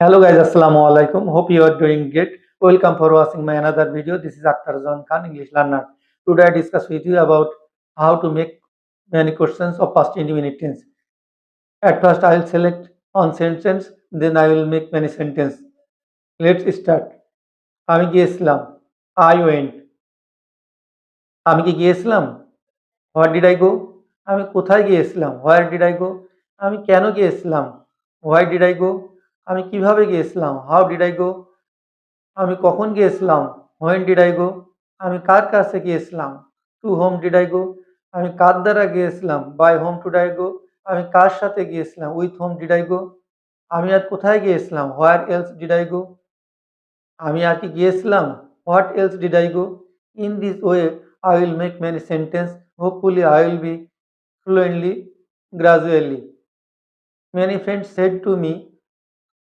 Hello guys, Assalamu alaikum. Hope you are doing great. Welcome for watching my another video. This is Akhtar Zon Khan, English learner. Today I discuss with you about how to make many questions of past indefinite tense. At first I will select one sentence, then I will make many sentences. Let's start. আমি গিয়েছিলাম। I went. আমি কি গিয়েছিলাম? What did I go? আমি কোথায় গিয়েছিলাম? Where did I go? আমি কেন গিয়েছিলাম? Why did I go? আমি কিভাবে গিয়েছিলাম? How did I go? আমি কখন গিয়েছিলাম? When did I go? আমি কার কাছে গিয়েছিলাম? To whom did I go? আমি কার দ্বারা গিয়েছিলাম? By whom did I go? আমি কার সাথে গিয়েছিলাম? With whom did I go? আমি আর কোথায় গিয়েছিলাম? Where else did I go? আমি আর কি গিয়েছিলাম? What else did I go? In this way, I will make many sentences. Hopefully, I will be fluently gradually. Many friends said to me,